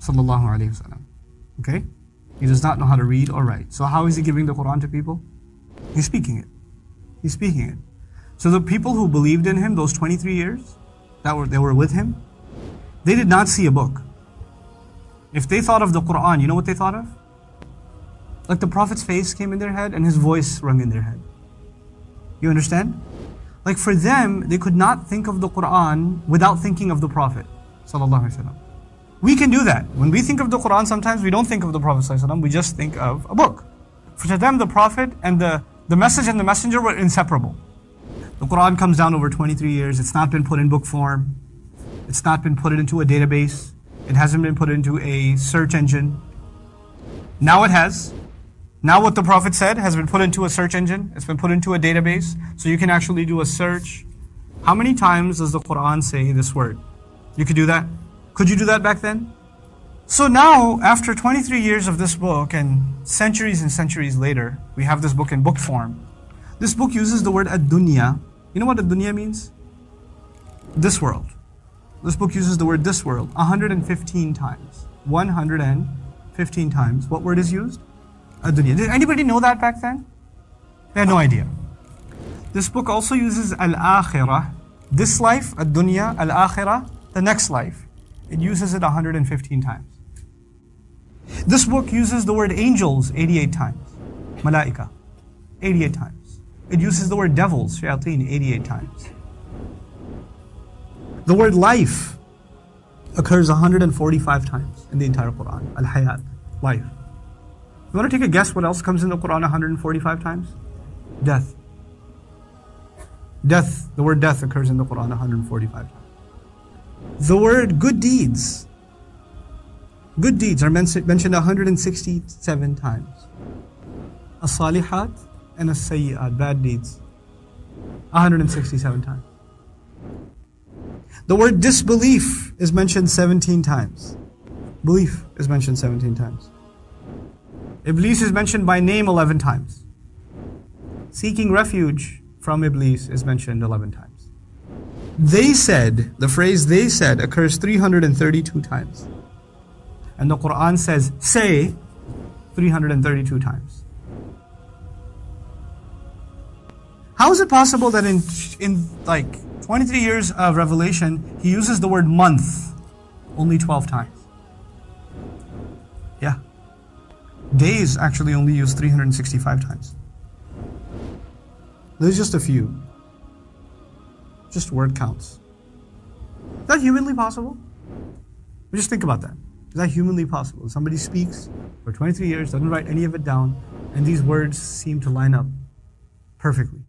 sallallahu alaihi wasallam. Okay? He does not know how to read or write. So how is he giving the Quran to people? He's speaking it. He's speaking it. So the people who believed in him those 23 years they were with him, they did not see a book. If they thought of the Quran, you know what they thought of? Like the Prophet's face came in their head and his voice rung in their head. You understand? Like for them, they could not think of the Quran without thinking of the Prophet sallallahu alaihi wasallam. We can do that. When we think of the Quran, sometimes we don't think of the Prophet sallallahu alaihi wasallam, we just think of a book. For them, the Prophet and the message and the messenger were inseparable. The Quran comes down over 23 years. It's not been put in book form. It's not been put into a database. It hasn't been put into a search engine. Now it has. Now what the Prophet said has been put into a search engine. It's been put into a database. So you can actually do a search. How many times does the Quran say this word? You could do that? Could you do that back then? So now, after 23 years of this book and centuries later, we have this book in book form. This book uses the word ad-dunya. You know what ad-dunya means? This world. This book uses the word this world 115 times. 115 times. What word is used? Ad-dunya. Did anybody know that back then? They had no idea. This book also uses al-akhirah. This life, ad-dunya, al-akhirah, the next life. It uses it 115 times. This book uses the word angels 88 times. Malaika, 88 times. It uses the word devils, shayateen, 88 times. The word life occurs 145 times in the entire Quran. Al-hayat, life. You want to take a guess what else comes in the Quran 145 times? Death. Death, the word death occurs in the Quran 145 times. The word good deeds. Good deeds are mentioned 167 times. As-salihat and as-sayyi'at, bad deeds, 167 times. The word disbelief is mentioned 17 times. Belief is mentioned 17 times. Iblis is mentioned by name 11 times. Seeking refuge from Iblis is mentioned 11 times. They said, the phrase they said occurs 332 times. And the Quran says, say 332 times. How is it possible that in like 23 years of revelation, he uses the word month only 12 times? Yeah. Days actually only used 365 times. There's just a few. Just word counts. Is that humanly possible? Just think about that. Is that humanly possible? Somebody speaks for 23 years, doesn't write any of it down, and these words seem to line up perfectly.